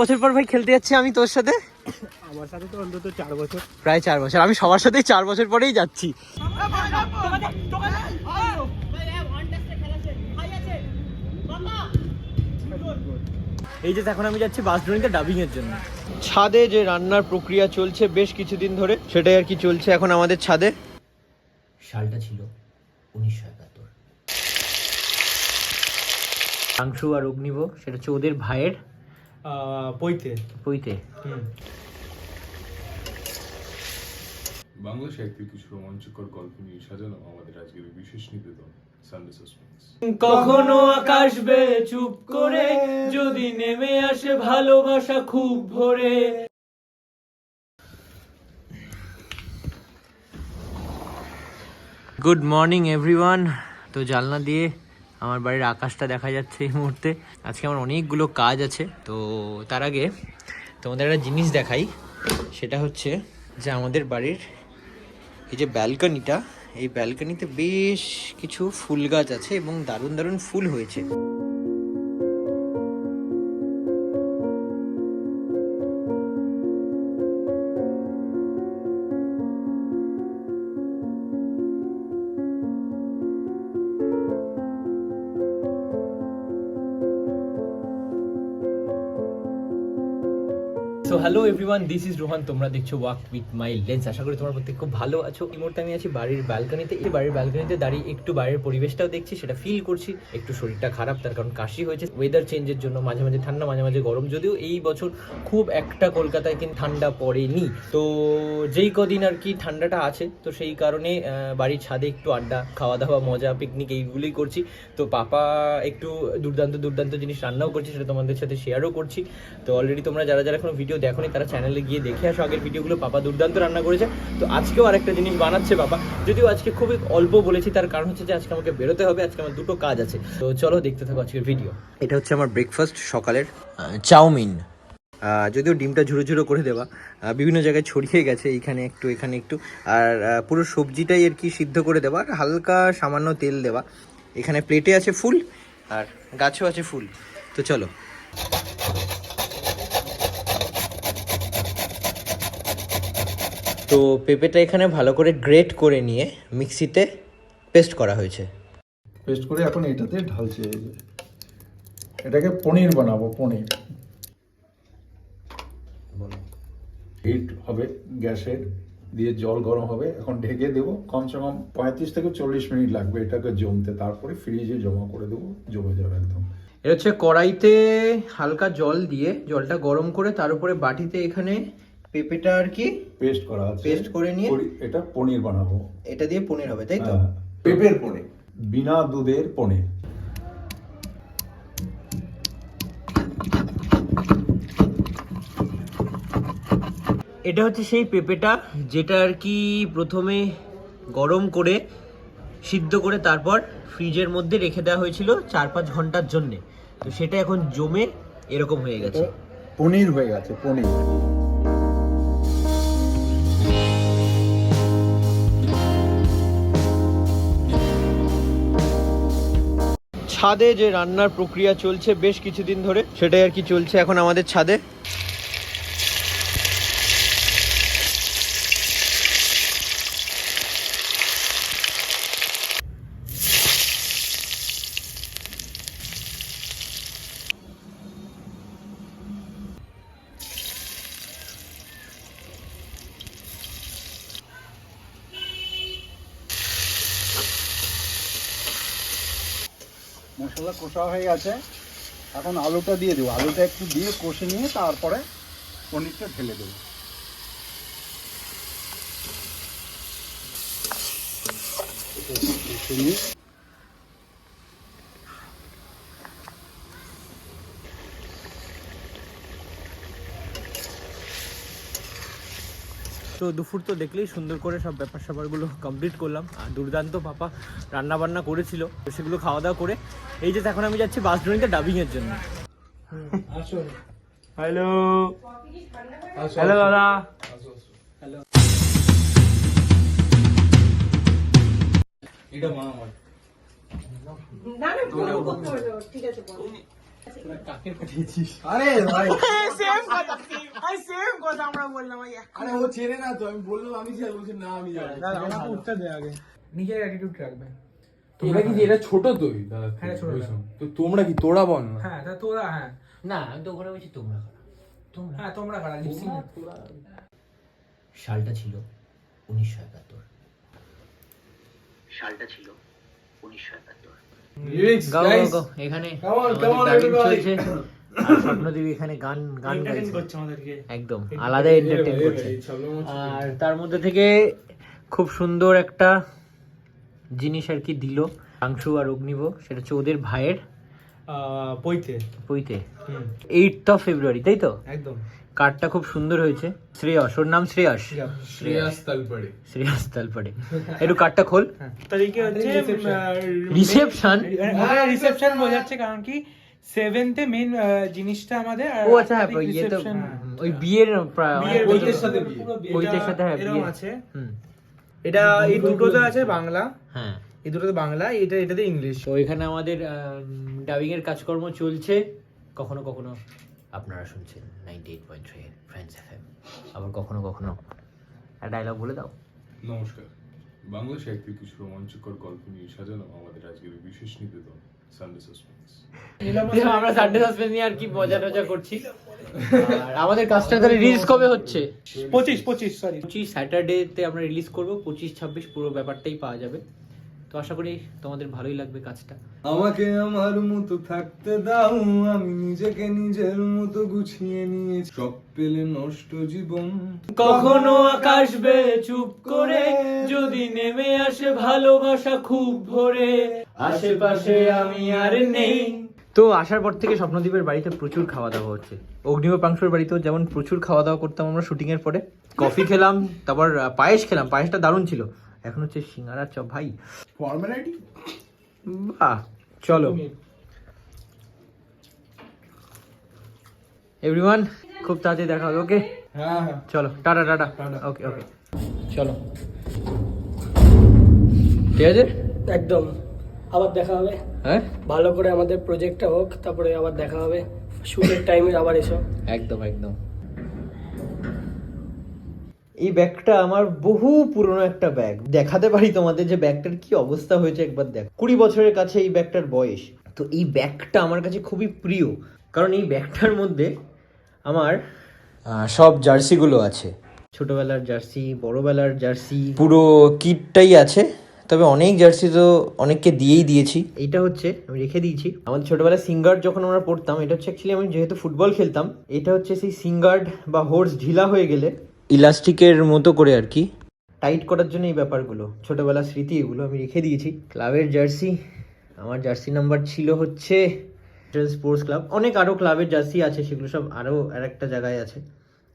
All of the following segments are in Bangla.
বছর পর ভাই খেলতে যাচ্ছি আমি তোর সাথে। আমার সাথে তো অন্তত 4 বছর, প্রায় 4 বছর। আমি সবার সাথেই 4 বছর পরেই যাচ্ছি। এই যে এখন আমি যাচ্ছি বাসড্রোনিতে ডাবিং এর জন্য। ছাদে যে রান্নার প্রক্রিয়া চলছে বেশ কিছুদিন ধরে, সেটাই আর কি চলছে এখন আমাদের ছাদে। সালটা ছিল 1971। আংশু আর অগ্নিভোগ, সেটা হচ্ছে ওদের ভাইয়ের পৈতে। বাংলা সাহিত্যের কিছু রোমাঞ্চকর গল্প নিয়ে সাজানো আমাদের আজকের বিশেষ নিবেদন সানডে সাসপেন্স। কখনো আকাশ বে চুপ করে, যদি নেমে আসে ভালোবাসা খুব ভোরে। Good morning everyone. তো জানলা দিয়ে আমার বাড়ির আকাশটা দেখা যাচ্ছে এই মুহূর্তে। আজকে আমার অনেকগুলো কাজ আছে, তো তার আগে তোমাদের একটা জিনিস দেখাই। সেটা হচ্ছে যে আমাদের বাড়ির এই যে ব্যালকনিটা, এই ব্যালকনিতে বেশ কিছু ফুল গাছ আছে এবং দারুণ দারুণ ফুল হয়েছে। So hello everyone, this is Rohan. তোমরা দেখছো ওয়াক উইথ মাই লেন্স। আশা করি তোমরা প্রত্যেক খুব ভালো আছো। এই মুহূর্তে আমি আছি বাড়ির ব্যালকনিতে। এই বাড়ির ব্যালকনিতে দাঁড়িয়ে একটু বাইরের পরিবেশটাও দেখছি, সেটা ফিল করছি। একটু শরীরটা খারাপ, তার কারণ কাশি হয়েছে ওয়েদার চেঞ্জের জন্য। মাঝে মাঝে ঠান্ডা, মাঝে মাঝে গরম। যদিও এই বছর খুব একটা কলকাতায় কিন্তু ঠান্ডা পড়েনি, তো যেই কদিন আর কি ঠান্ডাটা আছে, তো সেই কারণে বাড়ির ছাদে একটু আড্ডা, খাওয়া দাওয়া, মজা, পিকনিক এইগুলোই করছি। তো পাপা একটু দুর্দান্ত দুর্দান্ত জিনিস রান্নাও করছে, সেটা তোমাদের সাথে শেয়ারও করছি। তো অলরেডি তোমরা যারা যারা এখনো ভিডিও দেখোনি তারা চ্যানেলে গিয়ে দেখে আসো আগের ভিডিওগুলো। পাপা দুর্দান্ত রান্না করেছে। তো আজকেও আরেকটা জিনিস বানাচ্ছে পাপা, যদিও আজকে খুবই অল্প বলেছি, তার কারণ হচ্ছে যে আজকে আমাকে বেরোতে হবে। আজকে আমার দুটো কাজ আছে, তো চলো দেখতে থাকো আজকের ভিডিও। এটা হচ্ছে আমার ব্রেকফাস্ট সকালের, চাউমিন। যদিও ডিমটা ঝুড়ো ঝুড়ো করে দেওয়া, বিভিন্ন জায়গায় ছড়িয়ে গেছে, এইখানে একটু এখানে একটু, আর পুরো সবজিটাই আর কি সিদ্ধ করে দেওয়া, আর হালকা সামান্য তেল দেওয়া। এখানে প্লেটে আছে ফুল আর গাছেও আছে ফুল। তো চলো। তো পেঁপেটা এখানে ভালো করে গ্রেট করে নিয়ে মিক্সিতে পেস্ট করা হয়েছে। পেস্ট করে এখন এটাতে ঢালছে। এই যে এটাকে পনির বানাবো। পনির হিট হবে গ্যাসের, দিয়ে জল গরম হবে। এখন ঢেকে দেবো, কমসে কম 35 থেকে 40 মিনিট লাগবে এটাকে জমতে। তারপরে ফ্রিজে জমা করে দেবো, জমে যাবে একদম। এটা হচ্ছে কড়াইতে হালকা জল দিয়ে, জলটা গরম করে তার উপরে বাটিতে এখানে পেঁপেটা আর কি পেস্ট করা আছে, পেস্ট করে নিয়ে এটা পনির বানাবো। এটা দিয়ে পনির হবে, তাই তো? পেঁপের পনির, বিনা দুধের পনির। এটা হচ্ছে সেই পেঁপেটা যেটা আর কি প্রথমে গরম করে সিদ্ধ করে তারপর ফ্রিজের মধ্যে রেখে দেওয়া হয়েছিল 4-5 ঘন্টার জন্যে। তো সেটা এখন জমে এরকম হয়ে গেছে, পনির হয়ে গেছে। পনির ছাদে যে রান্নার প্রক্রিয়া চলছে বেশ কিছুদিন ধরে, সেটাই আর কি চলছে এখন আমাদের ছাদে। মশলা কষা হয়ে গেছে, এখন আলুটা দিয়ে দেবো। আলুটা একটু দিয়ে কষে নিয়ে তারপরে পনিরটা ঢেলে দেবো। তো দুপুর তো দেখলেই সুন্দর করে সব ব্যাপার স্যাপারগুলো কমপ্লিট করলাম। আর দুর্দান্ত পাপা রান্না বান্না করেছিল, তো সেগুলো খাওয়া দাওয়া করে এই যে এখন আমি যাচ্ছি বাসড্রোনিতে ডাবিংয়ের জন্য। হ্যালো হ্যালো দাদা। হ্যালো। এটা মা আমার। না না ঠিক আছে। কাকে পাঠিয়েছিস? আরে ভাই সেম কথা, ভাই সেম কথা আমরা বললাম। আরে ও চেনে না তো, আমি বললাম আমি যাই, বলছি না আমি যাই। আমাকে উত্তর দে আগে। নিজের অ্যাটিটিউড রাখবে। এটা কি এটা ছোট তুই? হ্যাঁ, ছোট। তো তোমরা কি তোরা বল না? হ্যাঁ, তা তোরা, হ্যাঁ না আমি তো ওখানে বলছি তোমরা কারা? তোমরা। হ্যাঁ তোমরা কারা? লিপসিং। সালটা ছিল 1971। সালটা ছিল 1971। লিরিক্স গাও গাইস, গাও এখানে Come on, আমাদের come on, dubbing everybody. চলছে। আর স্বপ্নদীপ এখানে গান এন্টারটেইন গাইছে করছে আমাদেরকে। একদম আলাদা এন্টারটেইন করছে। আর তার মধ্যে থেকে খুব সুন্দর একটা জিনিস আর কি দিল আংশু আর অগ্নিব, সেটা হচ্ছে ওদের ভাইয়ের পইতে। পৈতে 8th ফেব্রুয়ারি, তাই তো? একদম। কার্ডটা খুব সুন্দর হয়েছে। শ্রেয়স, ওর নাম শ্রেয়স। শ্রেয়াস তালপড়ে। শ্রেয়স তালপড়ে। একটু কার্ডটা খোল। তারিখে হচ্ছে রিসেপশন। রিসেপশন বোঝাচ্ছে, কারণ কি 7th এ মেন জিনিসটা আমাদের। আর ও আচ্ছা, হ্যাঁ ইয়ে তো ওই বিয়ের বিয়ের বইতের সাথে বিয়ে। বইতের সাথে, হ্যাঁ এরকম বিয়ে আছে। হুম এটা এই দুটোতে আছে বাংলা, হ্যাঁ এই দুটোতে বাংলা, এটাতে ইংলিশ। তো এখানে আমাদের ডাবিং এর কাজকর্ম চলছে। কখনো কখনো আপনারা শুনছেন 98.3 ফ্রেন্ডস এফএম, আবার কখনো কখনো ডায়লগ বলে দাও। নমস্কার। বাংলা সাহিত্যের কিছু রোমাঞ্চকর গল্প নিয়ে সাজানো আমাদের আজকের এই বিশেষ নিবেদন সানডে সাসপেন্স। আমরা সানডে সাসপেন্স নিয়ে আর কি মজা টজা করছি। আর আমাদের কাজটা তাহলে রিলিজ কবে হচ্ছে? 25 সরি 25 স্যাটারডেতে আমরা রিলিজ করব। 25-26 পুরো ব্যাপারটাই পাওয়া যাবে। তো আশা করি তোমাদের ভালোই লাগবে কাজটা। আমাকে আমার মতো থাকতে দাও, আমি নিজেকে নিজের মতো গুছিয়ে নিয়ে সব পেলে নষ্ট জীবন। কখনো আকাশ বে চুপ করে, যদি নেমে আসে ভালোবাসা খুব ভরে, আশেপাশে আমি আর নেই। তো আসার পর থেকে স্বপ্নদীপের বাড়িতে প্রচুর খাওয়া দাওয়া হচ্ছে। অগ্নিব পাংশুর বাড়িতেও যেমন প্রচুর খাওয়া দাওয়া করতাম আমরা শুটিং এর পরে। কফি খেলাম, তারপর পায়েস খেলাম, পায়েসটা দারুণ ছিল। এখন হচ্ছে সিঙ্গারা চপ ভাই। ফর্মালিটি। বাহ, চলো এভরিওয়ান, খুব তাড়াতাড়ি দেখা হবে। ওকে হ্যাঁ হ্যাঁ। চলো, টাটা টাটা। ওকে ওকে চলো, ঠিক আছে একদম। আবার দেখা হবে, হ্যাঁ ভালো করে আমাদের প্রজেক্টটা হোক, তারপরে আবার দেখা হবে শুটের টাইমে আবার এসো। একদম একদম। এই ব্যাগটা আমার বহু পুরনো একটা ব্যাগ। দেখাতে পারি তোমাদের যে ব্যাগটার কি অবস্থা হয়েছে, একবার দেখ। 20 বছরের কাছে এই ব্যাগটার বয়স। তো এই ব্যাগটা আমার কাছে খুবই প্রিয়, কারণ এই ব্যাগটার মধ্যে আমার সব জার্সিগুলো আছে। ছোটবেলার জার্সি, বড়বেলার জার্সি, পুরো কিটটাই আছে। তবে অনেক জার্সি তো অনেককে দিয়েই দিয়েছি। এইটা হচ্ছে আমি রেখে দিয়েছি। আমাদের ছোটবেলায় সিঙ্গার্ড যখন আমরা পড়তাম, এটা হচ্ছে অ্যাকচুয়ালি আমি যেহেতু ফুটবল খেলতাম, এটা হচ্ছে সেই সিঙ্গার্ড বা হোর্স ঢিলা হয়ে গেলে ইলাস্টিকের মতো করে আর কি টাইট করার জন্য এই ব্যাপারগুলো, ছোটবেলার স্মৃতি, এগুলো আমি রেখে দিয়েছি। ক্লাবের জার্সি, আমার জার্সি নাম্বার ছিল হচ্ছে স্পোর্টস ক্লাব। অনেক আরও ক্লাবের জার্সি আছে, সেগুলো সব আরও আরেকটা জায়গায় আছে।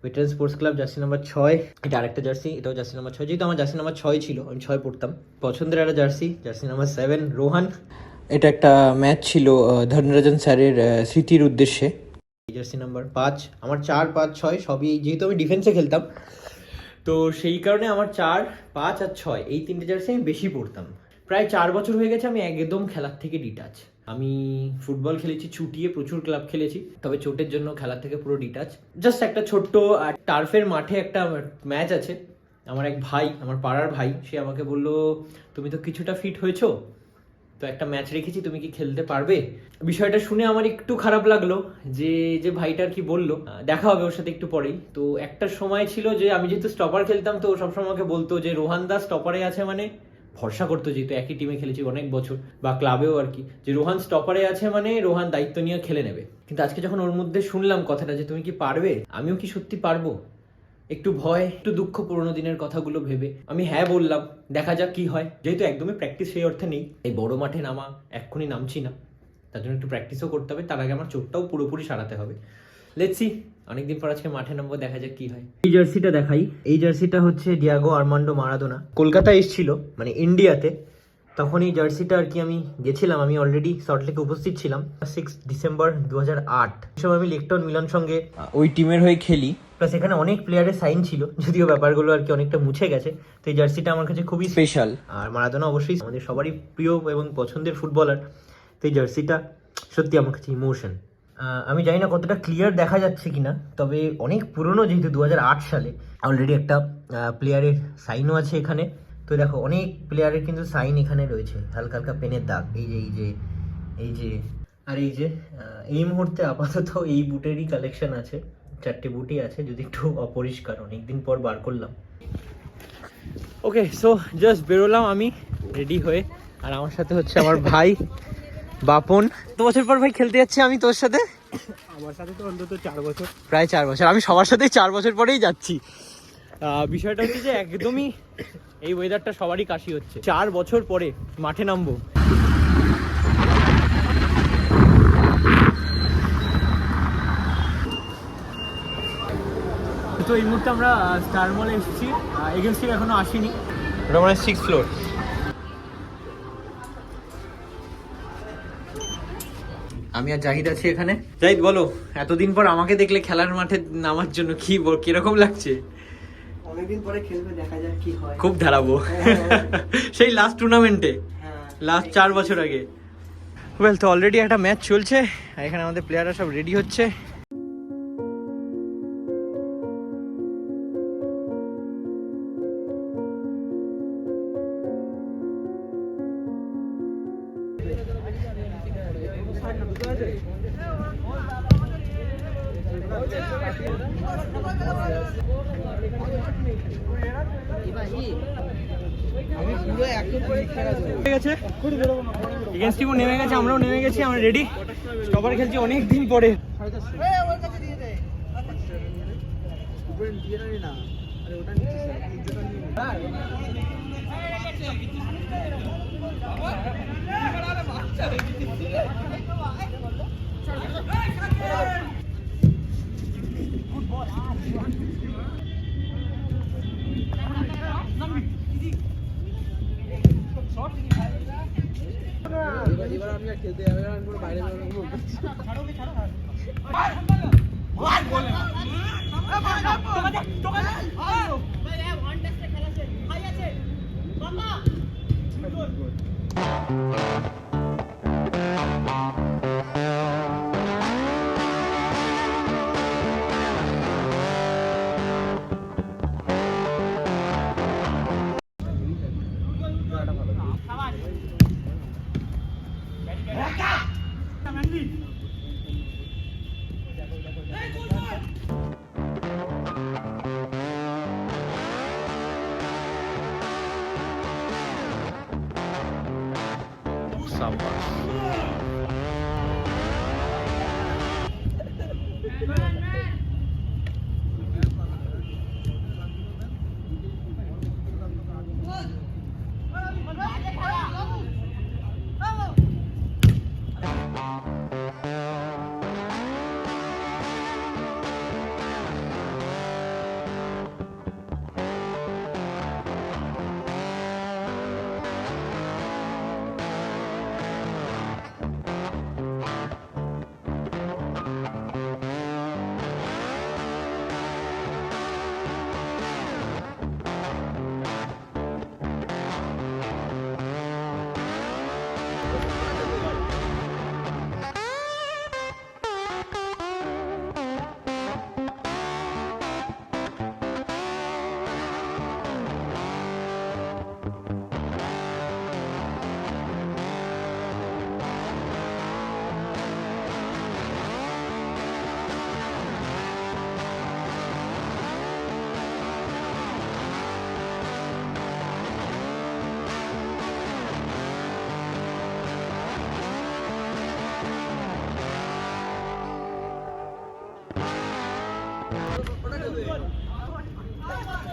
Veteran sports club jersey number 6, এটা আরেকটা জার্সি, এটাও জার্সি নাম্বার 6। যেহেতু আমার জার্সি নাম্বার 6 ছিল, আমি 6 পড়তাম। পছন্দের একটা জার্সি, জার্সি নাম্বার 7 রোহান। এটা একটা ম্যাচ ছিল ধর্মরাজন স্যারের স্মৃতির উদ্দেশ্যে। জার্সি নাম্বার 5, আমার 4, 5, 6 সবই, যেহেতু আমি ডিফেন্সে খেলতাম তো সেই কারণে আমার 4, 5 আর 6 এই 3টে জার্সি আমি বেশি পড়তাম। প্রায় 4 বছর হয়ে গেছে আমি একদম খেলার থেকে ডিটাচ। আমি ফুটবল খেলেছি ছুটিয়ে, প্রচুর ক্লাব খেলেছি, তবে চোটের জন্য খেলার থেকে পুরো ডিটাচ। জাস্ট একটা ছোট্ট টার্ফের মাঠে একটা ম্যাচ আছে। আমার এক ভাই, আমার পাড়ার ভাই, সে আমাকে বলল তুমি তো কিছুটা ফিট হয়েছো, তো একটা ম্যাচ রেখেছি, তুমি কি খেলতে পারবে? বিষয়টা শুনে আমার একটু খারাপ লাগলো যে ভাইটার কি বললো। দেখা হবে ওর সাথে একটু পরেই। তো একটা সময় ছিল যে আমি যেহেতু স্টপার খেলতাম, তো ও সবসময় আমাকে বলতো যে রোহান দা স্টপারে আছে, মানে ভরসা করতো, যেহেতু একই টিমে খেলেছি অনেক বছর, বা ক্লাবেও আর কি, যে রোহান স্টপারে আছে মানে রোহান দায়িত্ব নিয়ে খেলে নেবে। কিন্তু আজকে যখন ওর মধ্যে শুনলাম কথাটা যে তুমি কি পারবে, আমিও কি সত্যি পারবো, একটু ভয়, একটু দুঃখ, পুরোনো দিনের কথাগুলো ভেবে আমি হ্যাঁ বললাম। দেখা যাক কি হয়, যেহেতু একদমই প্র্যাকটিস সেই অর্থে নেই, এই বড় মাঠে নামা এক্ষুনি নামছি না, তার জন্য একটু প্র্যাকটিসও করতে হবে। তার আগে আমার চোটটাও পুরোপুরি সারাতে হবে। লেটস সি, অনেকদিন পর আজকে মাঠে নামবো, দেখা যাক কি হয়। এই জার্সিটা দেখাই, এই জার্সিটা হচ্ছে ডিয়াগো আর্মান্ডো মারাদোনা। কলকাতায় এসেছিল, মানে ইন্ডিয়াতে, তখন এই জার্সিটা আর কি আমি গেছিলাম, আমি অলরেডি সল্টলেকে উপস্থিত ছিলাম 6 ডিসেম্বর 2008। সময় আমি লেকটন মিলান সঙ্গে ওই টিমের হয়ে খেলি, প্লাস এখানে অনেক প্লেয়ারের সাইন ছিল, যদিও ব্যাপারগুলো আর কি অনেকটা মুছে গেছে। তো এই জার্সিটা আমার কাছে খুবই স্পেশাল। আর মারাদোনা অবশ্যই আমাদের সবারই প্রিয় এবং পছন্দের ফুটবলার, তো এই জার্সিটা সত্যি আমার কাছে ইমোশন। আমি জানি না কতটা ক্লিয়ার দেখা যাচ্ছে কিনা, তবে অনেক পুরনো, যেহেতু 2008 সালে। অলরেডি একটা প্লেয়ারের সাইনও আছে এখানে। তো দেখো অনেক প্লেয়ারের কিন্তু সাইন এখানে রয়েছে, হালকা হালকা পেনের দাগ, এই যে আর এই মুহূর্তে আপাতত এই বুটেরই কালেকশন আছে, 4টে বুটই আছে, যদি একটু অপরিষ্কার, অনেকদিন পর বার করলাম। ওকে, সো জাস্ট বেরোলাম আমি রেডি হয়ে, আর আমার সাথে হচ্ছে আমার ভাই বাপন। কত বছর পর ভাই খেলতে যাচ্ছি আমি তোর সাথে? আমার সাথে তো অন্তত 4 বছর। প্রায় 4 বছর। আমি সবার সাথেই 4 বছর পরেই যাচ্ছি। বিষয়টা হচ্ছে যে একদমই এই ওয়েদারটা সবারই কাশি হচ্ছে, 4 বছর পরে মাঠে নামবো। তো এই মুহূর্তে আমরা স্টার মলে এসেছি, এগেন্স থেকে এখনো আসিনি, ওটা মানে 6th ফ্লোর। আমি আর জাহিদ আছি এখানে। জাহিদ বলো, এতদিন পর আমাকে দেখলে খেলার মাঠে নামার জন্য কিরকম লাগছে? অনেকদিন পরে খেলবে, দেখা যাক কি হয়। খুব ধারাবো, সেই লাস্ট টুর্নামেন্টে, লাস্ট 4 বছর আগে। ওয়েল, তো অলরেডি একটা ম্যাচ চলছে, এখানে আমাদের প্লেয়াররা সব রেডি হচ্ছে। এগেন্স্ট টিমও নেমে গেছে, আমরাও নেমে গেছি, আমরা রেডি। সবার খেলছি অনেক দিন পরে।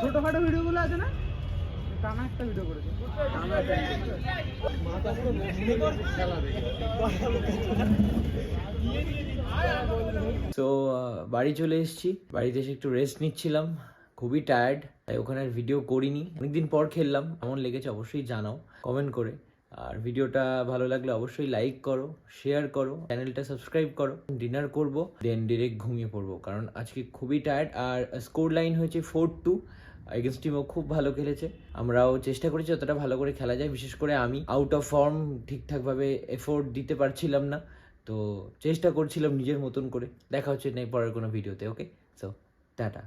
ছোটখাটো ভিডিওগুলো আছে না, টানা একটা ভিডিও করেছে। তো বাড়ি চলে এসেছি, বাড়িতে এসে একটু রেস্ট নিচ্ছিলাম, খুবই টায়ার্ড, তাই ওখানে আর ভিডিও করিনি। অনেকদিন পর খেললাম, কেমন লেগেছে অবশ্যই জানাও কমেন্ট করে। আর ভিডিওটা ভালো লাগলে অবশ্যই লাইক করো, শেয়ার করো, চ্যানেলটা সাবস্ক্রাইব করো। ডিনার করব, দেন ডিরেক্ট ঘুমিয়ে পড়বো, কারণ আজকে খুবই টায়ার্ড। আর স্কোর লাইন হয়েছে 4-2। এগেন্স্ট টিমও খুব ভালো খেলেছে, আমরাও চেষ্টা করেছি যতটা ভালো করে খেলা যায়। বিশেষ করে আমি আউট অফ ফর্ম, ঠিকঠাকভাবে এফোর্ট দিতে পারছিলাম না, তো চেষ্টা করছিলাম নিজের মতন করে। দেখা হচ্ছে পরের কোনো ভিডিওতে। ওকে, সো টাটা।